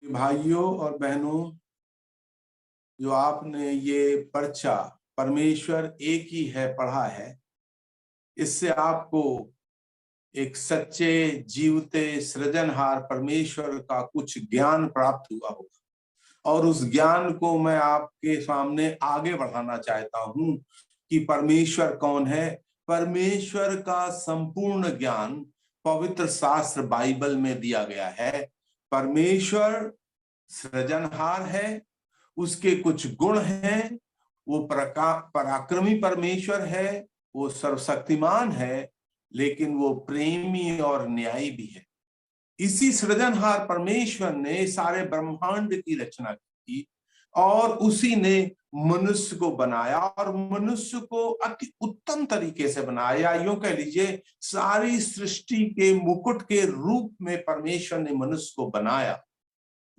भाइयों और बहनों, जो आपने ये पर्चा परमेश्वर एक ही है पढ़ा है, इससे आपको एक सच्चे जीवते सृजनहार परमेश्वर का कुछ ज्ञान प्राप्त हुआ होगा। और उस ज्ञान को मैं आपके सामने आगे बढ़ाना चाहता हूं कि परमेश्वर कौन है। परमेश्वर का संपूर्ण ज्ञान पवित्र शास्त्र बाइबल में दिया गया है। परमेश्वर सृजनहार है, उसके कुछ गुण हैं। वो पराक्रमी परमेश्वर है, वो सर्वशक्तिमान है, लेकिन वो प्रेमी और न्यायी भी है। इसी सृजनहार परमेश्वर ने सारे ब्रह्मांड की रचना की और उसी ने मनुष्य को बनाया और मनुष्य को अति उत्तम तरीके से बनाया। यूं कह लीजिए, सारी सृष्टि के मुकुट के रूप में परमेश्वर ने मनुष्य को बनाया।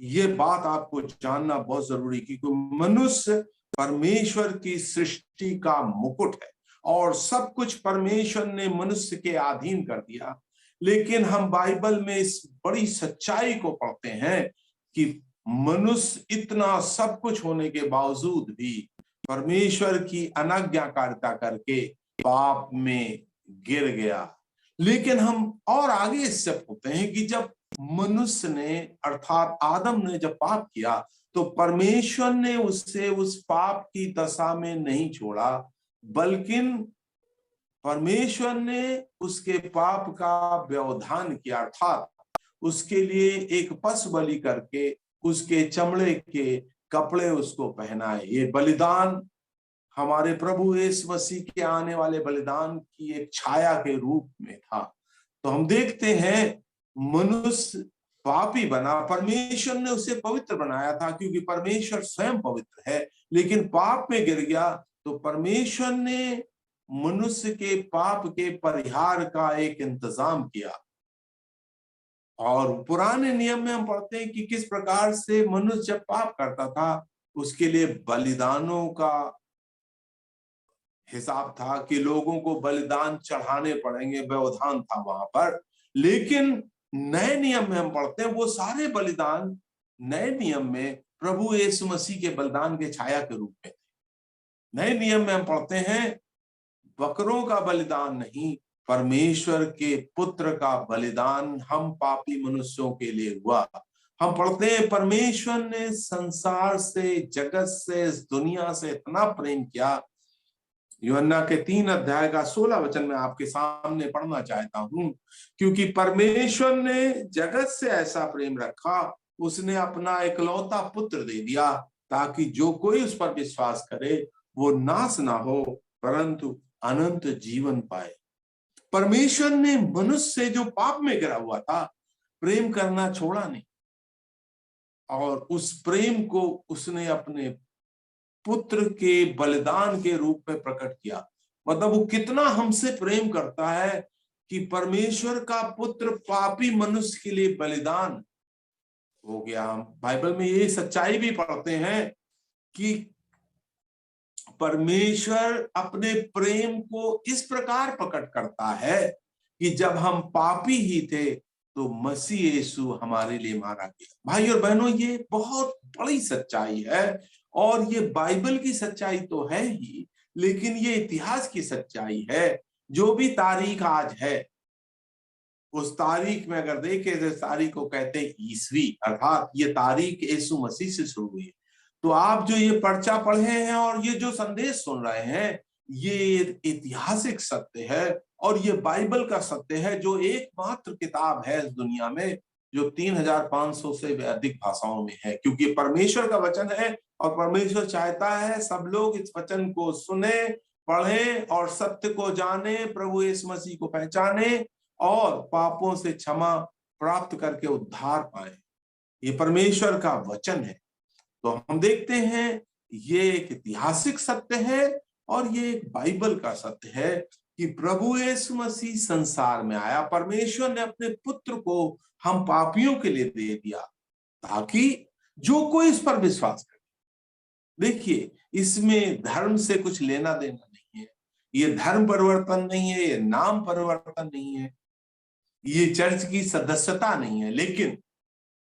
ये बात आपको जानना बहुत जरूरी, क्योंकि मनुष्य परमेश्वर की सृष्टि का मुकुट है और सब कुछ परमेश्वर ने मनुष्य के अधीन कर दिया। लेकिन हम बाइबल में इस बड़ी सच्चाई को पढ़ते हैं कि मनुष्य इतना सब कुछ होने के बावजूद भी परमेश्वर की अनाज्ञाकारिता करके पाप में गिर गया। लेकिन हम और आगे इससे पढ़ते हैं कि जब मनुष्य ने अर्थात आदम ने जब पाप किया तो परमेश्वर ने उससे उस पाप की दशा में नहीं छोड़ा, बल्कि परमेश्वर ने उसके पाप का व्यवधान किया। अर्थात उसके लिए एक पशु बलि करके उसके चमड़े के कपड़े उसको पहनाए। ये बलिदान हमारे प्रभु यीशु मसीह के आने वाले बलिदान की एक छाया के रूप में था। तो हम देखते हैं मनुष्य पापी बना, परमेश्वर ने उसे पवित्र बनाया था क्योंकि परमेश्वर स्वयं पवित्र है, लेकिन पाप में गिर गया। तो परमेश्वर ने मनुष्य के पाप के परिहार का एक इंतजाम किया। और पुराने नियम में हम पढ़ते हैं कि किस प्रकार से मनुष्य जब पाप करता था उसके लिए बलिदानों का हिसाब था कि लोगों को बलिदान चढ़ाने पड़ेंगे, व्यवधान था वहां पर। लेकिन नए नियम में हम पढ़ते हैं वो सारे बलिदान नए नियम में प्रभु यीशु मसीह के बलिदान के छाया के रूप में थे। नए नियम में हम पढ़ते हैं बकरों का बलिदान नहीं, परमेश्वर के पुत्र का बलिदान हम पापी मनुष्यों के लिए हुआ। हम पढ़ते हैं परमेश्वर ने संसार से, जगत से, इस दुनिया से इतना प्रेम किया। यूहन्ना के 3 अध्याय का 16 वचन में आपके सामने पढ़ना चाहता हूं, क्योंकि परमेश्वर ने जगत से ऐसा प्रेम रखा, उसने अपना इकलौता पुत्र दे दिया, ताकि जो कोई उस पर विश्वास करे वो नाश ना हो परंतु अनंत जीवन पाए। परमेश्वर ने मनुष्य से जो पाप में गिरा हुआ था प्रेम करना छोड़ा नहीं, और उस प्रेम को उसने अपने पुत्र के बलिदान के रूप में प्रकट किया। मतलब वो कितना हमसे प्रेम करता है कि परमेश्वर का पुत्र पापी मनुष्य के लिए बलिदान हो गया। हम बाइबल में ये सच्चाई भी पढ़ते हैं कि परमेश्वर अपने प्रेम को इस प्रकार प्रकट करता है कि जब हम पापी ही थे तो मसीह यीशु हमारे लिए मारा गया। भाई और बहनों, ये बहुत बड़ी सच्चाई है और ये बाइबल की सच्चाई तो है ही, लेकिन ये इतिहास की सच्चाई है। जो भी तारीख आज है उस तारीख में अगर देखें तो तारीख को कहते हैं ईसवी, अर्थात ये तारीख यीशु मसीह से शुरू हुई है। तो आप जो ये पर्चा पढ़े हैं और ये जो संदेश सुन रहे हैं, ये ऐतिहासिक सत्य है और ये बाइबल का सत्य है, जो एकमात्र किताब है इस दुनिया में जो 3500 से अधिक भाषाओं में है, क्योंकि परमेश्वर का वचन है और परमेश्वर चाहता है सब लोग इस वचन को सुने, पढ़ें और सत्य को जाने, प्रभु यीशु मसीह को पहचाने और पापों से क्षमा प्राप्त करके उद्धार पाए। ये परमेश्वर का वचन है। तो हम देखते हैं ये एक ऐतिहासिक सत्य है और ये एक बाइबल का सत्य है कि प्रभु यीशु मसीह संसार में आया। परमेश्वर ने अपने पुत्र को हम पापियों के लिए दे दिया ताकि जो कोई इस पर विश्वास करे। देखिए, इसमें धर्म से कुछ लेना देना नहीं है, ये धर्म परिवर्तन नहीं है, ये नाम परिवर्तन नहीं है, ये चर्च की सदस्यता नहीं है, लेकिन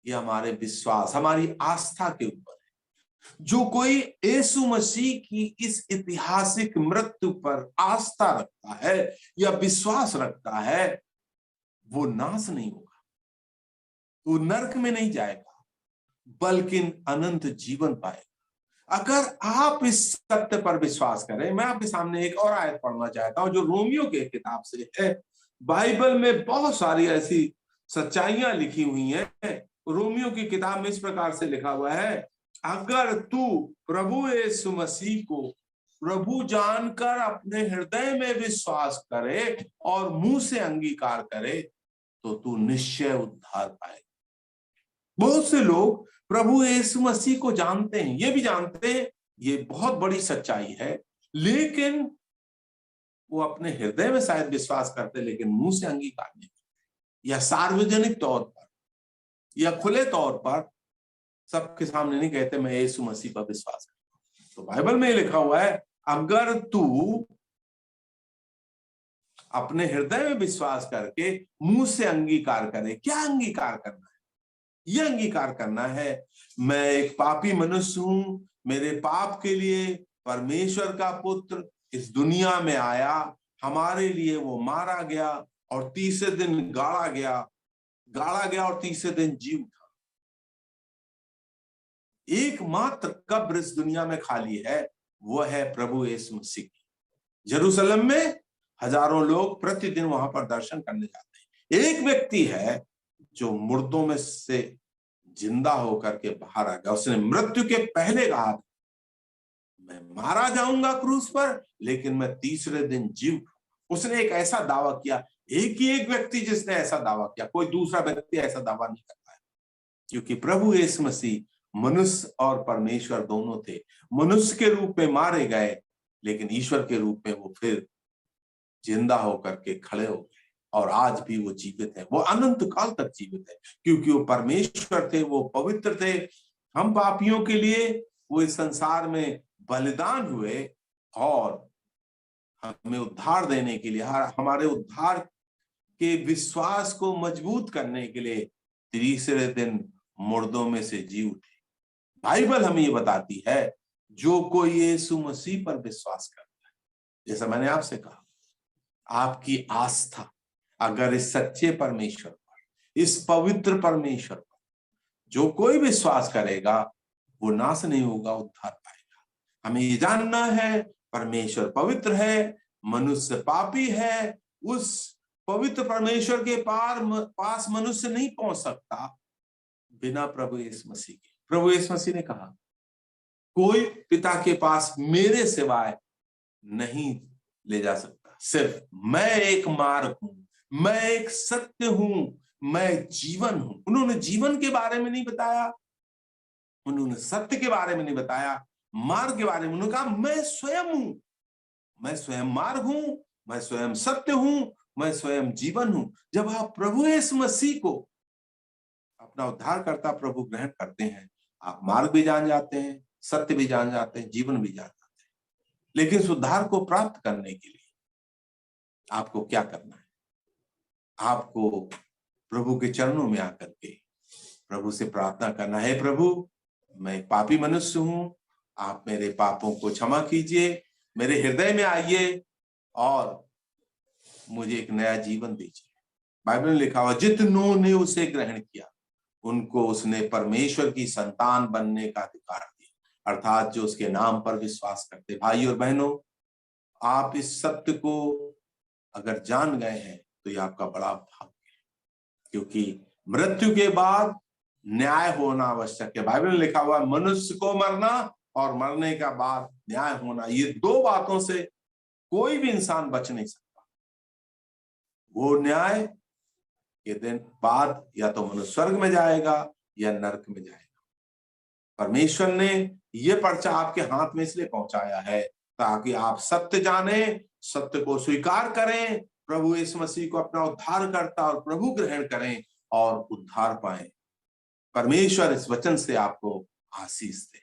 ये हमारे विश्वास, हमारी आस्था के ऊपर है। जो कोई यीशु मसीह की इस ऐतिहासिक मृत्यु पर आस्था रखता है या विश्वास रखता है, वो नाश नहीं होगा, वो नरक में नहीं जाएगा, बल्कि अनंत जीवन पाएगा। अगर आप इस सत्य पर विश्वास करें, मैं आपके सामने एक और आयत पढ़ना चाहता हूं जो रोमियो के किताब से है। बाइबल में बहुत सारी ऐसी सच्चाइयां लिखी हुई हैं। रोमियो की किताब में इस प्रकार से लिखा हुआ है, अगर तू प्रभु यीशु मसीह को प्रभु जानकर अपने हृदय में विश्वास करे और मुंह से अंगीकार करे, तो तू निश्चय उद्धार पाएगा। बहुत से लोग प्रभु यीशु मसीह को जानते हैं, ये भी जानते हैं, ये बहुत बड़ी सच्चाई है, लेकिन वो अपने हृदय में शायद विश्वास करते, लेकिन मुंह से अंगीकार नहीं करते, या सार्वजनिक तौर पर या खुले तौर पर सबके सामने नहीं कहते मैं यीशु मसीह पर विश्वास करता हूं। तो बाइबल में लिखा हुआ है, अगर तू अपने हृदय में विश्वास करके मुंह से अंगीकार करे, क्या अंगीकार करना है? यह अंगीकार करना है, मैं एक पापी मनुष्य हूं, मेरे पाप के लिए परमेश्वर का पुत्र इस दुनिया में आया, हमारे लिए वो मारा गया और तीसरे दिन गाड़ा गया और तीसरे दिन जी उठा। एकमात्र कब्र इस दुनिया में खाली है, वो है प्रभु यीशु मसीह की। यरूशलेम में हजारों लोग प्रतिदिन वहां पर दर्शन करने जाते हैं। एक व्यक्ति है जो मुर्दों में से जिंदा होकर के बाहर आ गया। उसने मृत्यु के पहले कहा, मैं मारा जाऊंगा क्रूस पर, लेकिन मैं तीसरे दिन जी उठूंगा। उसने एक ऐसा दावा किया, एक ही एक व्यक्ति जिसने ऐसा दावा किया, कोई दूसरा व्यक्ति ऐसा दावा नहीं करता है। क्योंकि प्रभु यीशु मसीह मनुष्य और परमेश्वर दोनों थे। मनुष्य के रूप में मारे गए, लेकिन ईश्वर के रूप में वो फिर जिंदा होकर के खड़े हो गए, और आज भी वो जीवित है। वो अनंत काल तक जीवित है, क्योंकि वो परमेश्वर थे, वो पवित्र थे। हम पापियों के लिए वो इस संसार में बलिदान हुए और हमें उद्धार देने के लिए, हमारे उद्धार के विश्वास को मजबूत करने के लिए तीसरे दिन मुर्दों में से जी उठे। बाइबल हमें ये बताती है, जो कोई यीशु मसीह पर विश्वास करता है, जैसा मैंने आपसे कहा, आपकी आस्था अगर इस सच्चे परमेश्वर पर, इस पवित्र परमेश्वर पर जो कोई विश्वास करेगा, वो नाश नहीं होगा, उद्धार पाएगा। हमें ये जानना है, परमेश्वर पवित्र है, मनुष्य पापी है। उस पवित्र परमेश्वर के पास मनुष्य नहीं पहुंच सकता बिना प्रभु यीशु मसीह के। प्रभु यीशु मसीह ने कहा, कोई पिता के पास मेरे सिवाय नहीं ले जा सकता, सिर्फ मैं एक मार्ग हूं, मैं एक सत्य हूं, मैं जीवन हूं। उन्होंने जीवन के बारे में नहीं बताया, उन्होंने सत्य के बारे में नहीं बताया, मार्ग के बारे में उन्होंने कहा, मैं स्वयं हूं, मैं स्वयं मार्ग हूं, मैं स्वयं सत्य हूं, मैं स्वयं जीवन हूं। जब आप प्रभु यीशु मसीह को अपना उद्धारकर्ता प्रभु ग्रहण करते हैं, आप मार्ग भी जान जाते हैं, सत्य भी जान जाते हैं, जीवन भी जान जाते हैं। लेकिन इस उद्धार को प्राप्त करने के लिए आपको क्या करना है? आपको प्रभु के चरणों में आकर के प्रभु से प्रार्थना करना है, प्रभु मैं पापी मनुष्य हूं, आप मेरे पापों को क्षमा कीजिए, मेरे हृदय में आइए और मुझे एक नया जीवन दीजिए। बाइबल में लिखा हुआ, जितनों ने उसे ग्रहण किया उनको उसने परमेश्वर की संतान बनने का अधिकार दिया, अर्थात जो उसके नाम पर विश्वास करते। भाई और बहनों, आप इस सत्य को अगर जान गए हैं तो ये आपका बड़ा भाग्य है, क्योंकि मृत्यु के बाद न्याय होना आवश्यक है। बाइबल में लिखा हुआ, मनुष्य को मरना और मरने का बाद न्याय होना, ये दो बातों से कोई भी इंसान बच नहीं सकता। वो न्याय के दिन बाद या तो मनुष्य स्वर्ग में जाएगा या नरक में जाएगा। परमेश्वर ने ये पर्चा आपके हाथ में इसलिए पहुंचाया है ताकि आप सत्य जाने, सत्य को स्वीकार करें, प्रभु यीशु मसीह को अपना उद्धारकर्ता और प्रभु ग्रहण करें और उद्धार पाएं। परमेश्वर इस वचन से आपको आशीष दे।